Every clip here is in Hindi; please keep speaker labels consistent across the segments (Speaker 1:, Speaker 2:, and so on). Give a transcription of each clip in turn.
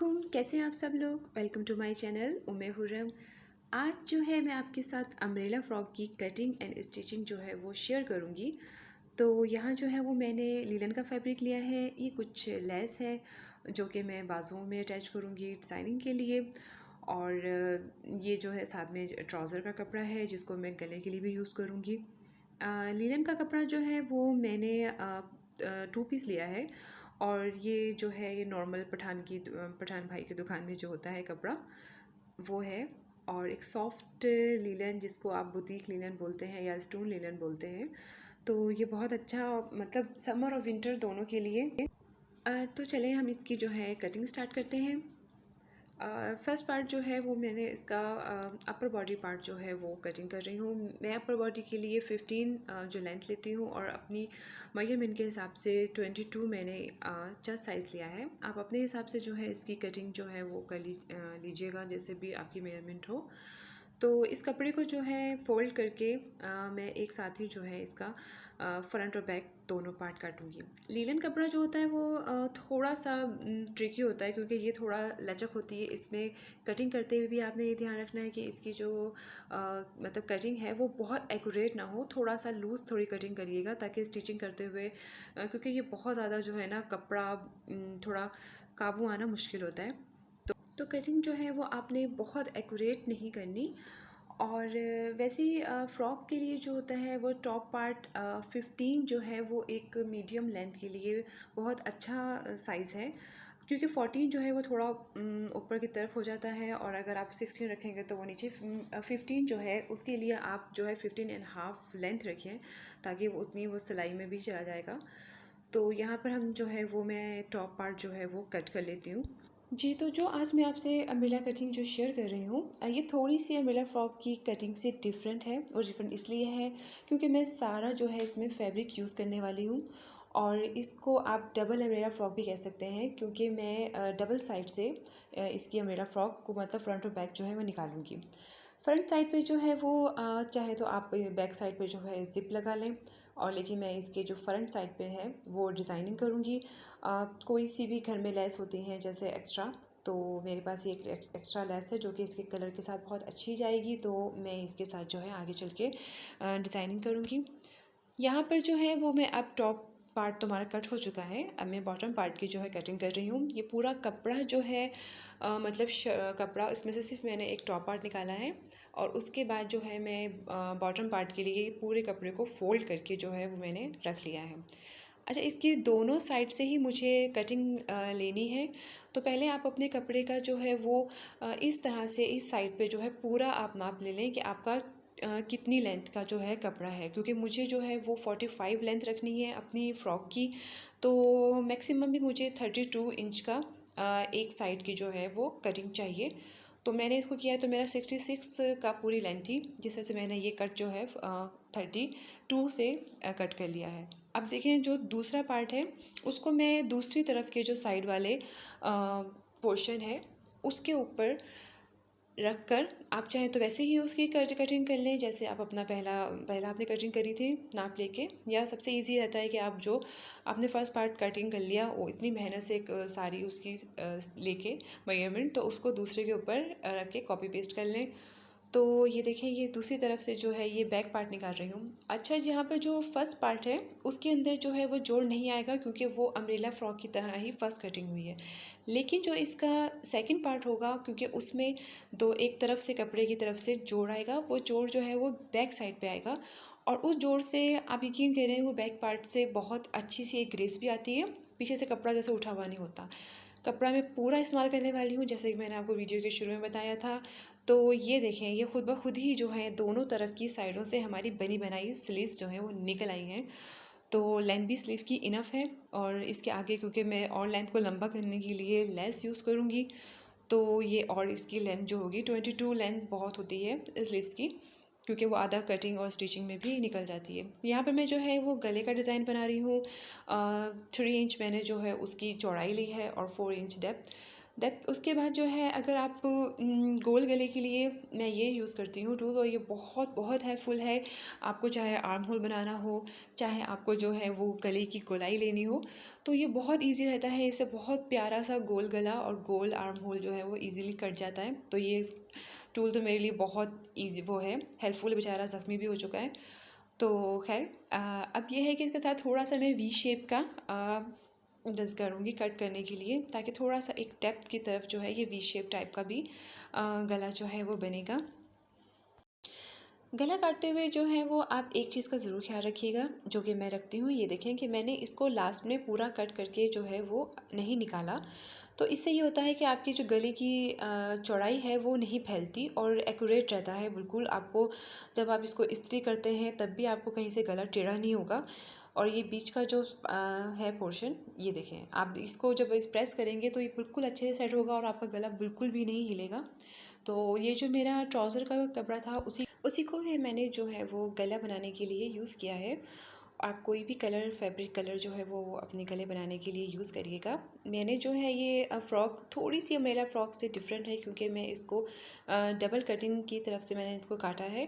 Speaker 1: अस्सलामुअलैकुम, कैसे हैं आप सब लोग। वेलकम टू माय चैनल उम्मे हुर्रम। आज जो है मैं आपके साथ अम्ब्रेला फ्रॉक की कटिंग एंड स्टिचिंग जो है वो शेयर करूंगी। तो यहाँ जो है वो मैंने लीलन का फैब्रिक लिया है। ये कुछ लेस है जो कि मैं बाजुओं में अटैच करूँगी डिज़ाइनिंग के लिए। और ये जो है साथ में ट्राउज़र का कपड़ा है जिसको मैं गले के लिए भी यूज़ करूँगी। लीलन का कपड़ा जो है वो मैंने 2 पीस लिया है। और ये जो है ये नॉर्मल पठान भाई की दुकान में जो होता है कपड़ा वो है। और एक सॉफ्ट लीलन जिसको आप बुटीक लीलन बोलते हैं या स्टोन लीलन बोलते हैं। तो ये बहुत अच्छा मतलब समर और विंटर दोनों के लिए। तो चलें हम इसकी जो है कटिंग स्टार्ट करते हैं। फर्स्ट पार्ट जो है वो मैंने इसका अपर बॉडी पार्ट जो है वो कटिंग कर रही हूँ। मैं अपर बॉडी के लिए 15 जो लेंथ लेती हूँ और अपनी मेजरमेंट के हिसाब से 22 मैंने चेस्ट साइज़ लिया है। आप अपने हिसाब से जो है इसकी कटिंग जो है वो कर लीजिएगा जैसे भी आपकी मेजरमेंट हो। तो इस कपड़े को जो है फ़ोल्ड करके मैं एक साथ ही जो है इसका फ्रंट और बैक दोनों पार्ट काटूंगी। लीलन कपड़ा जो होता है वो थोड़ा सा ट्रिकी होता है क्योंकि ये थोड़ा लचक होती है। इसमें कटिंग करते हुए भी आपने ये ध्यान रखना है कि इसकी जो मतलब कटिंग है वो बहुत एक्यूरेट ना हो, थोड़ा सा लूज़ थोड़ी कटिंग करिएगा ताकि स्टिचिंग करते हुए क्योंकि ये बहुत ज़्यादा जो है ना कपड़ा थोड़ा काबू आना मुश्किल होता है। तो कटिंग जो है वो आपने बहुत एक्यूरेट नहीं करनी। और वैसे ही फ़्रॉक के लिए जो होता है वो टॉप पार्ट 15 जो है वो एक मीडियम लेंथ के लिए बहुत अच्छा साइज़ है क्योंकि 14 जो है वो थोड़ा ऊपर की तरफ हो जाता है और अगर आप 16 रखेंगे तो वो नीचे 15 जो है उसके लिए आप जो है 15.5 लेंथ रखें ताकि वो उतनी वो सिलाई में भी चला जाएगा। तो यहाँ पर हम जो है वो मैं टॉप पार्ट जो है वो कट कर लेती हूँ। जी, तो जो आज मैं आपसे अम्ब्रेला कटिंग जो शेयर कर रही हूँ ये थोड़ी सी अम्ब्रेला फ्रॉक की कटिंग से डिफरेंट है। और डिफरेंट इसलिए है क्योंकि मैं सारा जो है इसमें फैब्रिक यूज़ करने वाली हूँ। और इसको आप डबल अम्ब्रेला फ्रॉक भी कह सकते हैं क्योंकि मैं डबल साइड से इसकी अम्ब्रेला फ्रॉक को मतलब फ्रंट और बैक जो है वो निकालूंगी। फ्रंट साइड पे जो है वो चाहे तो आप बैक साइड पे जो है ज़िप लगा लें और लेकिन मैं इसके जो फ्रंट साइड पे है वो डिज़ाइनिंग करूँगी। कोई सी भी घर में लेस होती हैं जैसे एक्स्ट्रा, तो मेरे पास ये एक एक्स्ट्रा लेस है जो कि इसके कलर के साथ बहुत अच्छी जाएगी, तो मैं इसके साथ जो है आगे चल के डिज़ाइनिंग करूँगी। यहाँ पर जो है वो मैं अब टॉप पार्ट तुम्हारा कट हो चुका है। अब मैं बॉटम पार्ट की जो है कटिंग कर रही हूँ। ये पूरा कपड़ा जो है मतलब कपड़ा इसमें से सिर्फ मैंने एक टॉप पार्ट निकाला है और उसके बाद जो है मैं बॉटम पार्ट के लिए पूरे कपड़े को फोल्ड करके जो है वो मैंने रख लिया है। अच्छा, इसकी दोनों साइड से ही मुझे कटिंग लेनी है। तो पहले आप अपने कपड़े का जो है वो इस तरह से इस साइड पे जो है पूरा आप माप ले लें कि आपका कितनी लेंथ का जो है कपड़ा है, क्योंकि मुझे जो है वो 45 लेंथ रखनी है अपनी फ़्रॉक की। तो मैक्सिमम भी मुझे 32 इंच का एक साइड की जो है वो कटिंग चाहिए। तो मैंने इसको किया है तो मेरा 66 का पूरी लेंथ थी, जिस तरह से मैंने ये कट जो है 32 से कट कर लिया है। अब देखें जो दूसरा पार्ट है उसको मैं दूसरी तरफ के जो साइड वाले पोर्शन है उसके ऊपर रख कर आप चाहें तो वैसे ही उसकी कटिंग कर लें जैसे आप अपना पहला आपने कटिंग करी थी नाप लेके। या सबसे इजी रहता है कि आप जो आपने फर्स्ट पार्ट कटिंग कर लिया वो इतनी मेहनत से सारी उसकी लेके मेजरमेंट, तो उसको दूसरे के ऊपर रख के कॉपी पेस्ट कर लें। तो ये देखें ये दूसरी तरफ से जो है ये बैक पार्ट निकाल रही हूँ। अच्छा, यहाँ पर जो फर्स्ट पार्ट है उसके अंदर जो है वो जोड़ नहीं आएगा क्योंकि वो अम्ब्रेला फ्रॉक की तरह ही फर्स्ट कटिंग हुई है। लेकिन जो इसका सेकंड पार्ट होगा क्योंकि उसमें दो एक तरफ से कपड़े की तरफ से जोड़ आएगा, वो जोड़ जो है वो बैक साइड पे आएगा और उस जोड़ से आप यकीन करें वो बैक पार्ट से बहुत अच्छी सी एक ग्रेस भी आती है। पीछे से कपड़ा जैसे उठा हुआ नहीं होता। कपड़ा मैं पूरा इस्तेमाल करने वाली हूँ जैसे कि मैंने आपको वीडियो के शुरू में बताया था। तो ये देखें ये खुद ब खुद ही जो है दोनों तरफ की साइडों से हमारी बनी बनाई स्लीव्स जो हैं वो निकल आई हैं। तो लेंथ भी स्लीव की इनफ है और इसके आगे क्योंकि मैं और लेंथ को लंबा करने के लिए लेस यूज़ करूँगी, तो ये और इसकी लेंथ जो होगी 22 लेंथ बहुत होती है स्लीव्स की, क्योंकि वो आधा कटिंग और स्टिचिंग में भी निकल जाती है। यहाँ पर मैं जो है वो गले का डिज़ाइन बना रही हूँ। 3 इंच मैंने जो है उसकी चौड़ाई ली है और 4 इंच डेप्थ। दैट उसके बाद जो है अगर आप गोल गले के लिए मैं ये यूज़ करती हूँ टूल, और ये बहुत बहुत हेल्पफुल है। आपको चाहे आर्म होल बनाना हो, चाहे आपको जो है वो गले की गोलाई लेनी हो, तो ये बहुत इजी रहता है। इससे बहुत प्यारा सा गोल गला और गोल आर्म होल जो है वो इजीली कट जाता है। तो ये टूल तो मेरे लिए बहुत ईजी वो है, हेल्पफुल। बेचारा ज़ख्मी भी हो चुका है। तो खैर अब ये है कि इसके साथ थोड़ा सा मैं वी शेप का जस्ट करूँगी कट करने के लिए, ताकि थोड़ा सा एक डेप्थ की तरफ जो है ये वी शेप टाइप का भी गला जो है वो बनेगा। गला काटते हुए जो है वो आप एक चीज़ का ज़रूर ख्याल रखिएगा, जो कि मैं रखती हूँ। ये देखें कि मैंने इसको लास्ट में पूरा कट करके जो है वो नहीं निकाला। तो इससे ये होता है कि आपकी जो गले की चौड़ाई है वो नहीं फैलती और एक्यूरेट रहता है बिल्कुल। आपको जब आप इसको इस्त्री करते हैं तब भी आपको कहीं से गला टेढ़ा नहीं होगा। और ये बीच का जो है पोर्शन, ये देखें, आप इसको जब इस प्रेस करेंगे तो ये बिल्कुल अच्छे से सेट होगा और आपका गला बिल्कुल भी नहीं हिलेगा। तो ये जो मेरा ट्राउज़र का कपड़ा था उसी को ही मैंने जो है वो गला बनाने के लिए यूज़ किया है। आप कोई भी कलर, फैब्रिक कलर जो है वो अपने गले बनाने के लिए यूज़ करिएगा। मैंने जो है ये फ़्रॉक थोड़ी सी मेरा फ़्रॉक से डिफरेंट है, क्योंकि मैं इसको डबल कटिंग की तरफ से मैंने इसको काटा है।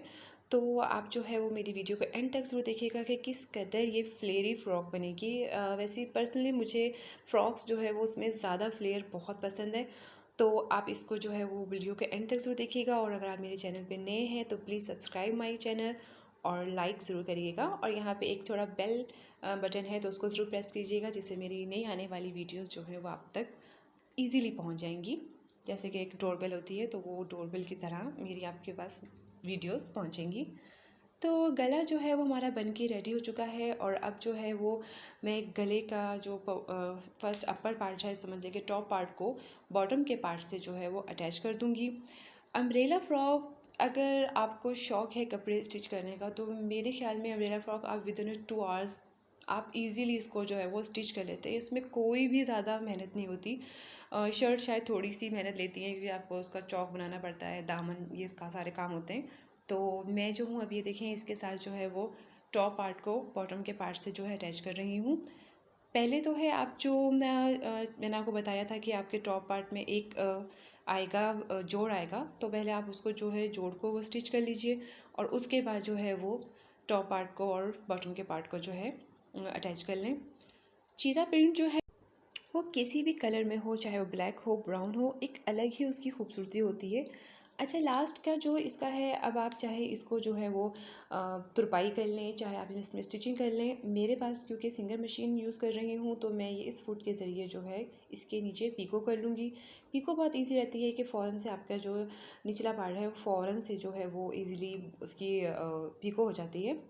Speaker 1: तो आप जो है वो मेरी वीडियो को एंड तक ज़रूर देखिएगा कि किस कदर ये फ्लेयरी फ़्रॉक बनेगी। वैसे पर्सनली मुझे फ़्रॉक्स जो है वो उसमें ज़्यादा फ्लेयर बहुत पसंद है। तो आप इसको जो है वो वीडियो के एंड तक ज़रूर देखिएगा। और अगर आप मेरे चैनल पे नए हैं तो प्लीज़ सब्सक्राइब माय चैनल और लाइक ज़रूर करिएगा। और यहाँ पे एक थोड़ा बेल बटन है तो उसको ज़रूर प्रेस कीजिएगा, जिससे मेरी नई आने वाली वीडियोस जो है वो आप तक ईज़िली पहुँच जाएंगी। जैसे कि एक डोरबेल होती है, तो वो डोरबेल की तरह मेरी आपके पास वीडियोस पहुँचेंगी। तो गला जो है वो हमारा बन के रेडी हो चुका है। और अब जो है वो मैं गले का जो फर्स्ट अपर पार्ट है, समझ लीजिए टॉप पार्ट को बॉटम के पार्ट से जो है वो अटैच कर दूँगी। अम्ब्रेला फ्रॉक, अगर आपको शौक़ है कपड़े स्टिच करने का, तो मेरे ख्याल में अम्ब्रेला फ्रॉक आप विद इन 2 आवर्स आप इजीली इसको जो है वो स्टिच कर लेते हैं। इसमें कोई भी ज़्यादा मेहनत नहीं होती। शर्ट शायद थोड़ी सी मेहनत लेती है, क्योंकि आपको उसका चौक बनाना पड़ता है, दामन, ये इसका सारे काम होते हैं। तो मैं जो हूँ अब ये देखें, इसके साथ जो है वो टॉप पार्ट को बॉटम के पार्ट से जो है अटैच कर रही हूँ। पहले तो है आप जो मैंने आपको बताया था कि आपके टॉप पार्ट में एक आएगा जोड़ आएगा, तो पहले आप उसको जो है जोड़ को वो स्टिच कर लीजिए। और उसके बाद जो है वो टॉप पार्ट को और बॉटम के पार्ट को जो है अटैच कर लें। चीता प्रिंट जो है वो किसी भी कलर में हो, चाहे वो ब्लैक हो, ब्राउन हो, एक अलग ही उसकी खूबसूरती होती है। अच्छा, लास्ट का जो इसका है, अब आप चाहे इसको जो है वो तुरपाई कर लें, चाहे आप इसमें स्टिचिंग कर लें। मेरे पास क्योंकि सिंगल मशीन यूज़ कर रही हूँ, तो मैं ये इस फुट के ज़रिए जो है इसके नीचे पीको कर लूँगी। पीको बहुत ईजी रहती है कि फ़ौरन से आपका जो निचला पार्ट है फ़ौरन से जो है वो ईज़िली उसकी पीको हो जाती है।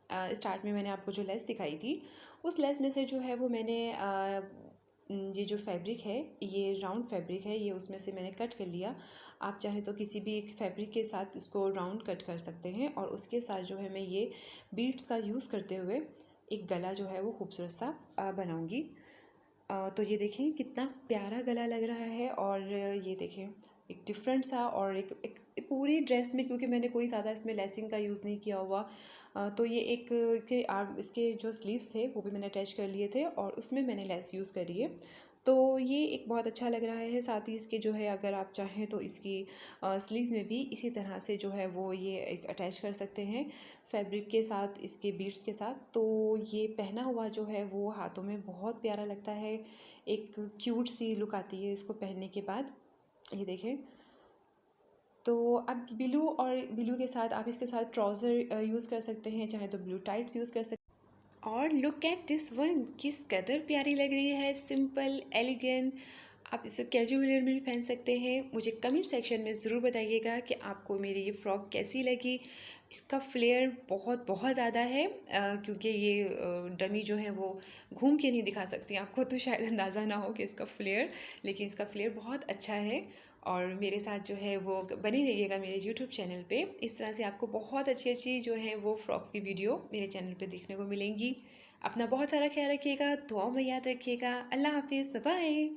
Speaker 1: स्टार्ट में मैंने आपको जो लेस दिखाई थी, उस लेस में से जो है वो मैंने ये जो फैब्रिक है, ये राउंड फैब्रिक है, ये उसमें से मैंने कट कर लिया। आप चाहें तो किसी भी एक फैब्रिक के साथ इसको राउंड कट कर सकते हैं। और उसके साथ जो है मैं ये बीड्स का यूज़ करते हुए एक गला जो है वो खूबसूरत सा बनाऊंगी। तो ये देखें कितना प्यारा गला लग रहा है। और ये देखें एक डिफरेंट सा, और एक पूरी ड्रेस में, क्योंकि मैंने कोई ज़्यादा इसमें लेसिंग का यूज़ नहीं किया हुआ, तो ये एक इसके जो स्लीव्स थे वो भी मैंने अटैच कर लिए थे और उसमें मैंने लेस यूज़ करी है। तो ये एक बहुत अच्छा लग रहा है। साथ ही इसके जो है अगर आप चाहें तो इसकी स्लीव्स में भी इसी तरह से जो है वो ये एक अटैच कर सकते हैं फैब्रिक के साथ, इसके बीड्स के साथ। तो ये पहना हुआ जो है वो हाथों में बहुत प्यारा लगता है, एक क्यूट सी लुक आती है इसको पहनने के बाद। ये देखें, तो अब ब्लू के साथ आप इसके साथ ट्राउज़र यूज़ कर सकते हैं, चाहे तो ब्लू टाइट्स यूज़ कर सकते हैं। और लुक एट दिस वन, किस कदर प्यारी लग रही है, सिंपल, एलिगेंट। आप इसे कैजुअल वेयर में भी पहन सकते हैं। मुझे कमेंट सेक्शन में ज़रूर बताइएगा कि आपको मेरी ये फ़्रॉक कैसी लगी। इसका फ्लेयर बहुत बहुत ज़्यादा है, क्योंकि ये डमी जो है वो घूम के नहीं दिखा सकती आपको, तो शायद अंदाज़ा ना हो कि इसका फ्लेयर, लेकिन इसका फ्लेयर बहुत अच्छा है। और मेरे साथ जो है वो बनी रहिएगा मेरे यूट्यूब चैनल पे। इस तरह से आपको बहुत अच्छी अच्छी जो है वो फ्रॉक्स की वीडियो मेरे चैनल पे देखने को मिलेंगी। अपना बहुत सारा ख्याल रखिएगा, दुआओं में याद रखिएगा। अल्लाह हाफिज़, बाय बाय।